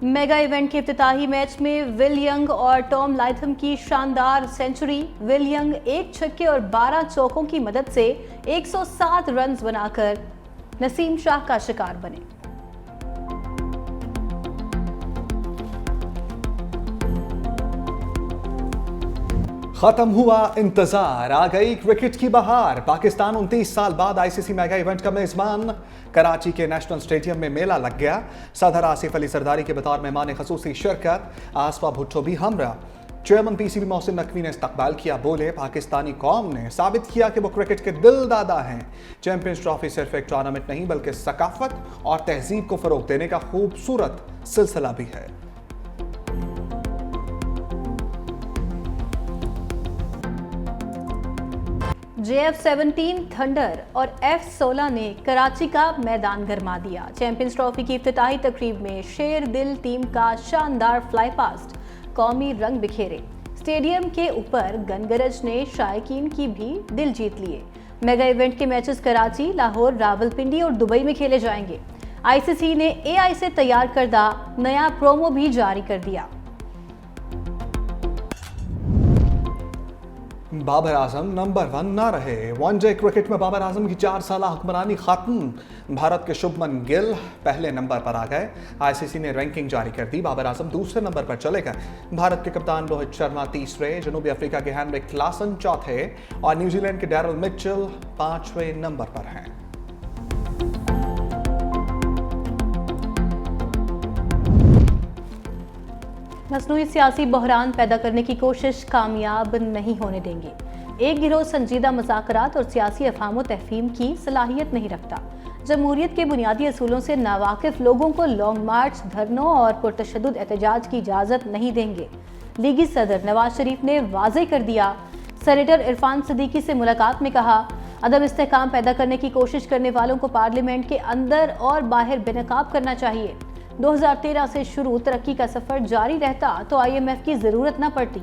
Mega event के इफ्तिताही match में will young और टॉम लाइथम की शानदार सेंचुरी। विल यंग 1 छक्के और 12 चौकों की मदद से 107 रन बनाकर नसीम शाह का शिकार बने। खत्म हुआ इंतजार, आ गई क्रिकेट की बहार। पाकिस्तान 29 साल बाद आईसीसी मेगा इवेंट का मेजबान। कराची के नेशनल स्टेडियम में मेला लग गया। सदर आसिफ अली सरदारी के बतौर मेहमान खसूसी शिरकत, आसफा भुट्टो भी हमरा। चेयरमैन पीसीबी मोहसिन नकवी ने इस्तकबाल किया, बोले पाकिस्तानी कौम ने साबित किया कि वो क्रिकेट के दिल दादा हैं। चैंपियंस ट्रॉफी सिर्फ एक टूर्नामेंट नहीं बल्कि सकाफत और तहजीब को फरोग देने का खूबसूरत सिलसिला भी है। JF-17 थंडर और F-16 ने कराची का मैदान गरमा दिया। चैंपियंस ट्रॉफी की इफ्तिताही तकरीब में शेर दिल टीम का शानदार फ्लाई पास्ट कौमी रंग बिखेरे। स्टेडियम के ऊपर गनगरज ने शायकीन की भी दिल जीत लिए। मेगा इवेंट के मैचेस कराची, लाहौर, रावलपिंडी और दुबई में खेले जाएंगे। आईसीसी ने AI से तैयार करदा नया प्रोमो भी जारी कर दिया। बाबर आजम नंबर 1 ना रहे। वनडे क्रिकेट में बाबर आजम की 4 साला हुक्मरानी खत्म। भारत के शुभमन गिल पहले नंबर पर आ गए। आईसीसी ने रैंकिंग जारी कर दी। बाबर आजम दूसरे नंबर पर चले गए। भारत के कप्तान रोहित शर्मा तीसरे, जनूबी अफ्रीका के हेनरिक क्लासन चौथे और न्यूजीलैंड के डैरल मिचेल 5वें नंबर पर हैं। मसनूई सियासी बहरान पैदा करने की कोशिश कामयाब नहीं होने देंगे। एक गिरोह संजीदा मुज़ाकरात और सियासी अफहाम तहफीम की सलाहियत नहीं रखता। जमहूरियत के बुनियादी असूलों से नावाकिफ लोगों को लॉन्ग मार्च, धरनों और पुरतशद्दुद एहतजाज की इजाज़त नहीं देंगे। लीगी सदर नवाज शरीफ ने वाज़े कर दिया। सेनेटर इरफान सिद्दीकी से मुलाकात में कहा, अदम इस्तेहकाम पैदा करने की कोशिश करने वालों को पार्लियामेंट के अंदर और बाहर बेनकाब करना चाहिए। 2013 से शुरू तरक्की का सफर जारी रहता तो IMF की जरूरत न पड़ती।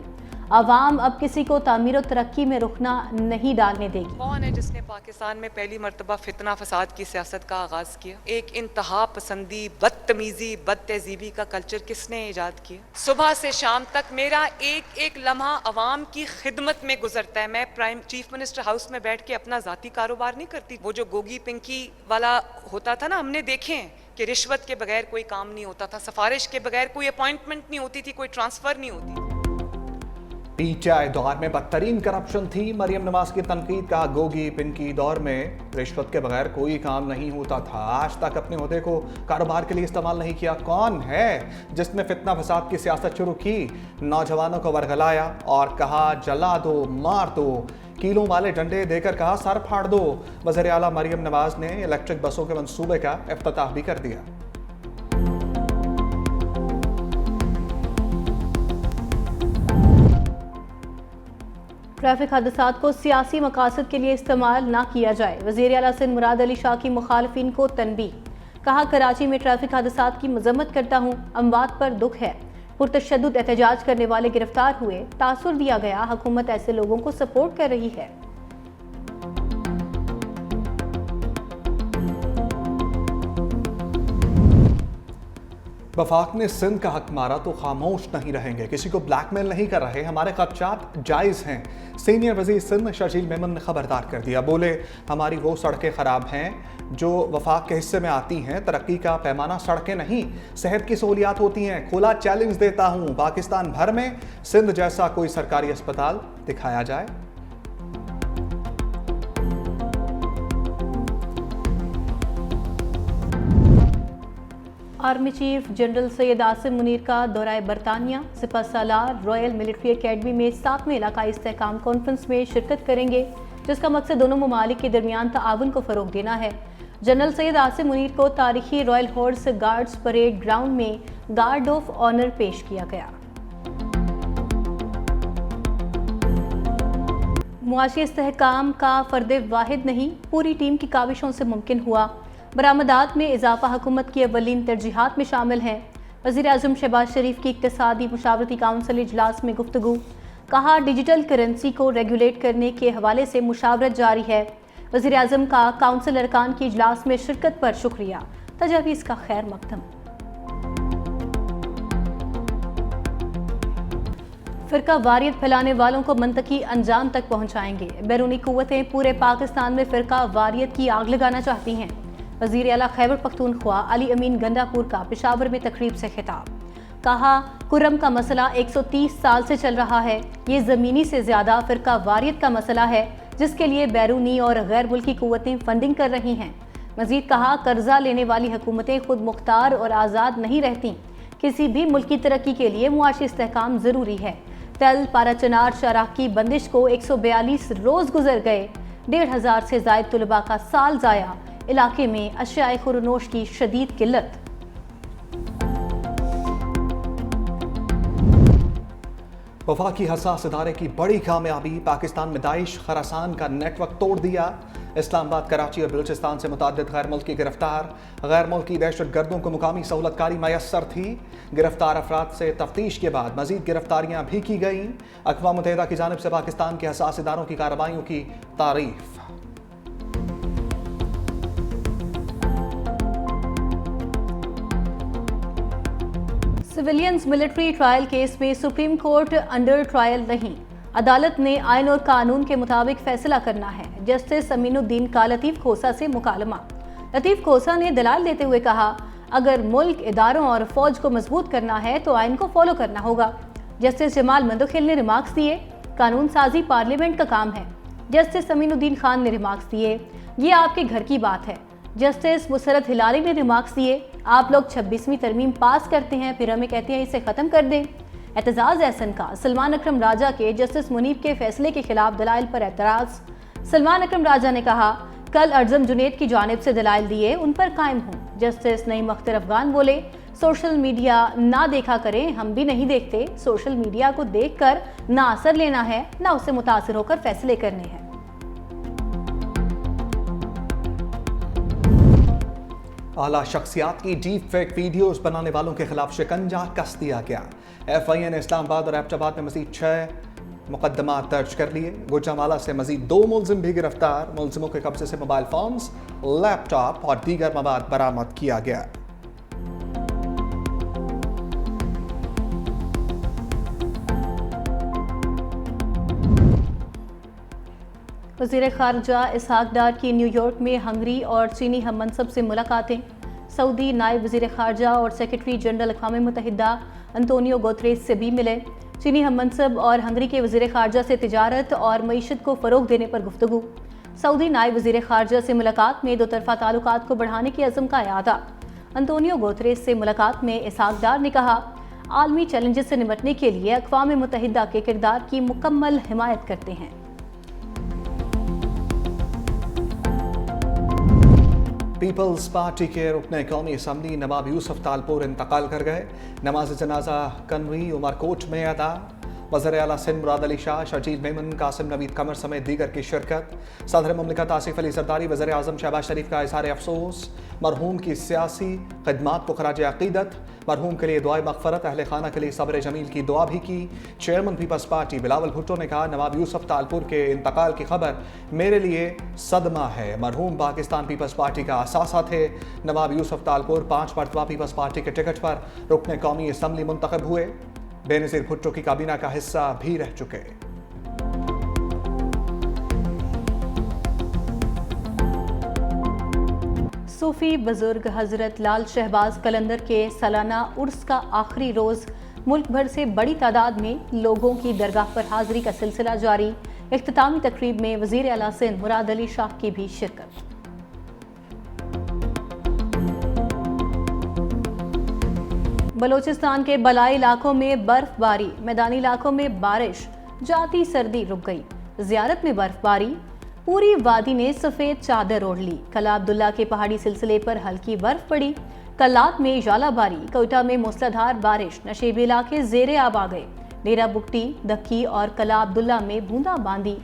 अवाम अब किसी को तामीर और तरक्की में रुकना नहीं डालने देगी। कौन है जिसने पाकिस्तान में पहली मर्तबा फितना फसाद की सियासत का आगाज किया? एक इंतहा पसंदी, बदतमीजी, बदतहजीबी का कल्चर किसने इजाद किया? सुबह से शाम तक मेरा एक एक लम्हा अवाम की खिदमत में गुजरता है। मैं प्राइम चीफ मिनिस्टर हाउस में बैठ के अपना जाती कारोबार नहीं करती। वो जो गोगी पिंकी वाला होता था ना, हमने देखे हैं कि रिश्वत के बगैर कोई काम नहीं होता था, सिफारिश के बगैर कोई अपॉइंटमेंट नहीं होती थी, कोई ट्रांसफर नहीं होती थी। PTI दौर में बदतरीन करप्शन थी। मरियम नवाज की तनकीद का, गोगी पिंकी दौर में रिश्वत के बगैर कोई काम नहीं होता था। आज तक अपने ओहदे को कारोबार के लिए इस्तेमाल नहीं किया। कौन है जिसने फितना फसाद की सियासत शुरू की? नौजवानों को वरगलाया और कहा जला दो, मार दो, कीलों वाले डंडे देकर कहा सर फाड़ दो। वज़ीर आला मरियम नवाज ने इलेक्ट्रिक बसों के मंसूबे का इफ्तिताह भी कर दिया। ट्रैफिक हादसात को सियासी मकासद के लिए इस्तेमाल ना किया जाए। वज़ीर आला सिंध मुराद अली शाह की मुखालिफिन को तनबीह। कहा, कराची में ट्रैफिक हादसात की मजम्मत करता हूँ, अमवात पर दुख है। पुरतशद्दुद एहतजाज करने वाले गिरफ्तार हुए, तासुर दिया गया। हुकूमत ऐसे लोगों को सपोर्ट कर रही है। वफाक ने सिंध का हक मारा तो खामोश नहीं रहेंगे। किसी को ब्लैकमेल नहीं कर रहे, हमारे खदशात जायज़ हैं। सीनियर वज़ीर सिंध शर्जील मेमन ने खबरदार कर दिया। बोले हमारी वो सड़कें ख़राब हैं जो वफाक के हिस्से में आती हैं। तरक्की का पैमाना सड़कें नहीं, सेहत की सहूलियात होती हैं। खुला चैलेंज देता हूँ, पाकिस्तान भर में सिंध जैसा कोई सरकारी अस्पताल दिखाया जाए। Army chief general Syed Asim Munir का दौरा बरतानिया। सिपह सालार रॉयल मिलिट्री एकेडमी में 7वें इलाकाई इस्तेहकाम कॉन्फ्रेंस में शिरकत करेंगे, जिसका मकसद दोनों ममालिक के दरमियान ताआवुन को फ़रोग देना है। जनरल सैयद आसिम मुनीर को तारीखी royal horse guards parade ground में गार्ड ऑफ ऑनर पेश किया गया। मुआशी इस्तेहकाम का फ़र्द वाहिद नहीं, पूरी टीम की काविशों से मुमकिन हुआ। बरामदात में इजाफा हुकूमत की अव्वलीन तरजीहात में शामिल हैं। वज़ीर आज़म शहबाज शरीफ की इक़्तिसादी मुशावरती काउंसिल इजलास में गुफ्तगू। कहा, डिजिटल करेंसी को रेगुलेट करने के हवाले से मुशावरत जारी है। वज़ीर आज़म का काउंसिल अरकान की इजलास में शिरकत पर शुक्रिया। तजावीज़ का खैर मकदम। फिरका वारियत फैलाने वालों को मंतकी अंजाम तक पहुंचाएंगे। बैरूनी कुव्वतें पूरे पाकिस्तान में फिरका वारियत की आग लगाना चाहती हैं। वज़ीर आला खैबर पख्तूनख्वा अली अमीन गंडापुर का पेशावर में तकरीब से खिताब। कहा, कुर्रम का मसला 130 साल से चल रहा है। ये ज़मीनी से ज़्यादा फिरका वारियत का मसला है, जिसके लिए बैरूनी और गैर मुल्की कुव्वतें फंडिंग कर रही हैं। मजीद कहा, कर्जा लेने वाली हुकूमतें खुद मुख्तार और आज़ाद नहीं रहती। किसी भी मुल्क की तरक्की के लिए मुआशी इस्तेहकाम ज़रूरी है। तल पारा चनार शाहराह की बंदिश को 142 रोज़ गुजर गए। 1500 से ज़ायद तुलबा का साल ज़ाया। इलाके में अशियाए खुरनोश की शदीद किल्लत। वफाकी हसास इदारे की बड़ी कामयाबी, पाकिस्तान में दाइश खरासान का नेटवर्क तोड़ दिया। इस्लामाबाद, कराची और बलूचिस्तान से मुतअद्दिद गैर मुल्की गिरफ्तार। गैर मुल्की दहशत गर्दों को मुकामी सहूलतकारी मैसर थी। गिरफ्तार अफराद से तफ्तीश के बाद मजीद गिरफ्तारियां भी की गईं। अक़वाम मुत्तहिदा की जानिब से पाकिस्तान के हसास इदारों की कार्रवाइयों की तारीफ। सिविलियंस मिलिट्री ट्रायल केस में सुप्रीम कोर्ट अंडर ट्रायल नहीं। अदालत ने आइन और कानून के मुताबिक फैसला करना है। जस्टिस अमीनुद्दीन का लतीफ़ खोसा से मुकालमा। लतीफ़ खोसा ने दलाल देते हुए कहा, अगर मुल्क, इदारों और फौज को मजबूत करना है तो आइन को फॉलो करना होगा। जस्टिस जमाल मंदोखिल ने रिमार्क्स दिए, कानून साजी पार्लियामेंट का काम है। जस्टिस अमीनुद्दीन खान ने रिमार्क्स दिए, ये आपके घर की बात है। जस्टिस मुसरत हिलाली ने रिमार्क्स दिए, आप लोग 26वीं तरमीम पास करते हैं, फिर हमें कहते हैं इसे ख़त्म कर दें। एतजाज़ एहसन का सलमान अकरम राजा के जस्टिस मुनीब के फैसले के खिलाफ दलाइल पर एतराज़। सलमान अकरम राजा ने कहा, कल अर्जम जुनेद की जानिब से दलाइल दिए, उन पर कायम हूँ। जस्टिस नईम अख्तर अफगान बोले, सोशल मीडिया ना देखा करें, हम भी नहीं देखते। सोशल मीडिया को देखकर ना असर लेना है, ना उससे मुतासिर होकर फैसले करने हैं। आला शख्सियात की डीप फेक वीडियोस बनाने वालों के खिलाफ शिकंजा कस दिया गया। FIA ने इस्लामाबाद और एबटाबाद में मजीद 6 मुकदमा दर्ज कर लिए। गुजरांवाला से मजीद 2 मुलजिम भी गिरफ्तार। मुलजिमों के कब्जे से मोबाइल फोन्स, लैपटॉप और दीगर मवाद बरामद किया गया। वज़ीर ख़ारजा इसहाक डार की न्यूयॉर्क में हंगरी और चीनी हम मनसब से मुलाकातें। सऊदी नायब वज़ीर ख़ारजा और सेक्रेटरी जनरल अक़वाम मुत्तहिदा अंतोनियो गुतेरेस से भी मिले। चीनी हम मनसब और हंगरी के वज़ीर ख़ारजा से तिजारत और मईशत को फ़रोग़ देने पर गुफ्तगू। सऊदी नायब वज़ीर ख़ारजा से मुलाकात में दो तरफ़ा ताल्लुकात को बढ़ाने के अज़्म का इआदा। अंतोनियो गुतेरेस से मुलाकात में इसहाक डार ने कहा, आलमी चैलेंजेस से निपटने के लिए अक़वाम मुत्तहिदा के किरदार की मुकम्मल हिमायत करते हैं। पीपल्स पार्टी के रुकन कौमी असम्बली नवाब यूसुफ तालपुर इंतकाल कर गए। नमाज जनाजा कनवी उमरकोट में अदा। वज़ीर आला सिंध मुराद अली शाह, शर्जील मेमन, कासिम नवीद कमर समेत दीगर की शिरकत। सदर ममलिकत आसिफ अली जरदारी, वज़ीर आज़म शहबाज शरीफ का इज़हार अफसोस। मरहूम की सियासी खिदमात को खराज अक़ीदत। मरहूम के लिए दुआए मग़फ़रत, अहले खाना के लिए सब्र जमील की दुआ भी की। Chairman People's party Bilawal Bhutto ने कहा, नवाब यूसुफ तालपुर के इंतकाल की खबर मेरे लिए सदमा है। मरहूम पाकिस्तान पीपल्स पार्टी का असासा थे। नवाब यूसुफ तालपुर 5 मरतबा पीपल्स पार्टी के टिकट पर रुकन कौमी असम्बली मुंतखब हुए। बेनज़ीर भुट्टो की काबीना का हिस्सा भी रह चुके। सूफी बुजुर्ग हजरत लाल शहबाज कलंदर के सालाना उर्स का आखिरी रोज़ मुल्क भर से बड़ी तादाद में लोगों की दरगाह पर हाजिरी का सिलसिला जारी। इख्तितामी तकरीब में वज़ीर आला सिंध मुराद अली शाह की भी शिरकत। बलोचिस्तान के बलाई इलाकों में बर्फबारी, मैदानी इलाकों में बारिश, जाती सर्दी रुक गई। ज़ियारत में बर्फबारी, पूरी वादी ने सफ़ेद चादर ओढ़ ली। कला अब्दुल्ला के पहाड़ी सिलसिले पर हल्की बर्फ पड़ी। कल्लात में जालाबारी, कोयटा में मूसलाधार बारिश, नशेबी इलाके ज़ेरे आब आ गए। डेरा बुगटी, दक्की और कला अब्दुल्ला में बूंदाबांदी।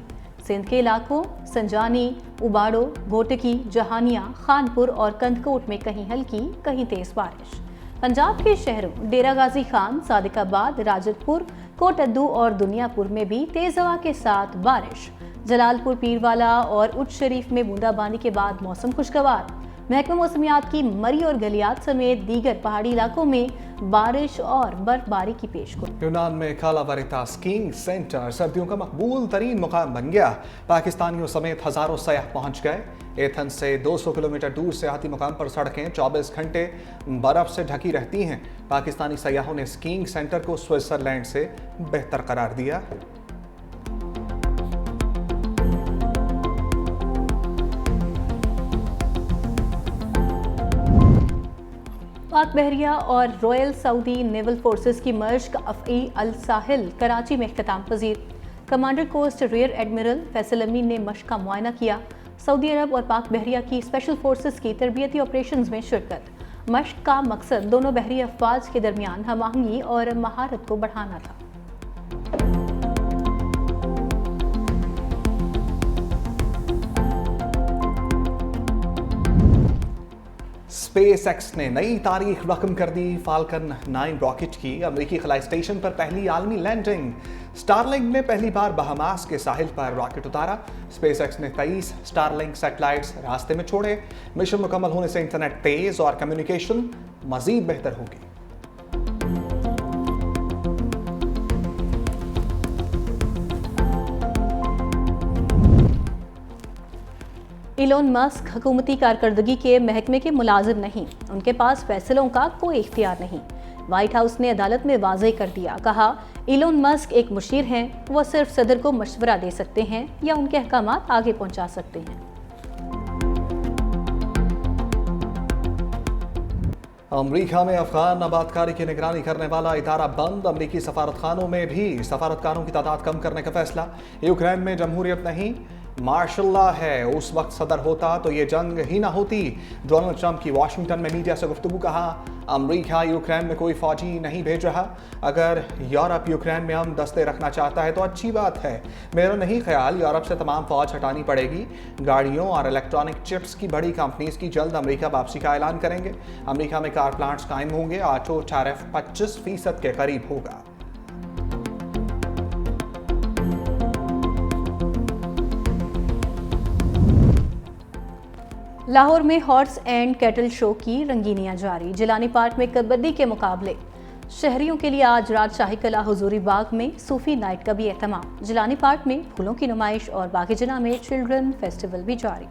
सिंध के इलाकों संजानी, उबाड़ो, घोटकी, जहानिया, खानपुर और कंदकोट में कहीं हल्की कहीं तेज बारिश। पंजाब के शहरों डेरा गाजी खान, सादिकाबाद, राजतपुर, कोटद्दू और दुनियापुर में भी तेज हवा के साथ बारिश। जलालपुर, पीरवाला और उच्च शरीफ में बूंदाबांदी के बाद मौसम खुशगवार। महकमा मौसमियात की मरी और गलियात समेत दीगर पहाड़ी इलाकों में बारिश और बर्फबारी की पेशगोई। यूनान में काला वरिता स्कीइंग सेंटर सर्दियों का मकबूल तरीन मुकाम बन गया। पाकिस्तानियों समेत हजारों सयाह पहुंच गए। एथेंस से 200 किलोमीटर दूर सियाहती मुकाम पर सड़कें 24 घंटे बर्फ से ढकी रहती हैं। पाकिस्तानी सयाहों ने स्कीइंग सेंटर को स्विट्जरलैंड से बेहतर करार दिया। पाक बहरिया और रॉयल सऊदी नेवल फोर्सेस की मश्क अफ़ई अल साहिल कराची में इख्तिताम पजीर। Commander coast rear admiral Faisal Amin ने मश्क का मुआयना किया। सऊदी अरब और पाक बहरिया की स्पेशल फोर्सेस की तरबियती ऑपरेशंस में शिरकत। मश्क का मकसद दोनों बहरी अफवाज के दरमियान हम आहंगी और महारत को बढ़ाना था। स्पेस एक्स ने नई तारीख रकम कर दी। फाल्कन 9 रॉकेट की अमेरिकी खलाई स्टेशन पर पहली आलमी लैंडिंग। स्टारलिंक ने पहली बार बहामास के साहिल पर रॉकेट उतारा। स्पेस एक्स ने 23 स्टारलिंक सैटेलाइट्स रास्ते में छोड़े। मिशन मुकम्मल होने से इंटरनेट तेज और कम्युनिकेशन मजीद बेहतर होगी। इलोन मस्क हुकूमती कारकर्दगी के महकमे के मुलाजिम नहीं, उनके पास फैसलों का कोई इख्तियार नहीं। व्हाइट हाउस ने अदालत में वाज़ेह कर दिया। कहा, इलोन मस्क एक मुशीर हैं, वह सिर्फ सदर को मशवरा दे सकते हैं या उनके अहकामात आगे पहुंचा सकते हैं। अमरीका में अफगान आबादकारी की निगरानी करने वाला इदारा बंद। अमरीकी सफारतखानों में भी सफारतकारों की तादाद कम करने का फैसला। यूक्रेन में जमहूरियत नहीं, मार्शल लॉ है। उस वक्त सदर होता तो ये जंग ही ना होती। डोनाल्ड ट्रंप की वाशिंगटन में मीडिया से गुफ्तगू। कहा, अमरीका यूक्रेन में कोई फौजी नहीं भेज रहा। अगर यूरोप यूक्रेन में हम दस्ते रखना चाहता है तो अच्छी बात है। मेरा नहीं ख्याल यूरोप से तमाम फौज हटानी पड़ेगी। गाड़ियों और इलेक्ट्रॉनिक चिप्स की बड़ी कंपनीज की जल्द अमरीका वापसी का ऐलान करेंगे। अमरीका में कार प्लांट्स कायम होंगे। ऑटो टैरिफ 25% के करीब होगा। लाहौर में हॉर्स एंड कैटल शो की रंगीनियां जारी। जिलानी पार्क में कबड्डी के मुकाबले। शहरियों के लिए आज रात शाही कला हुजूरी बाग में सूफी नाइट का भी एहतमाम। जिलानी पार्क में फूलों की नुमाइश और बाग-ए-जनां में चिल्ड्रन फेस्टिवल भी जारी।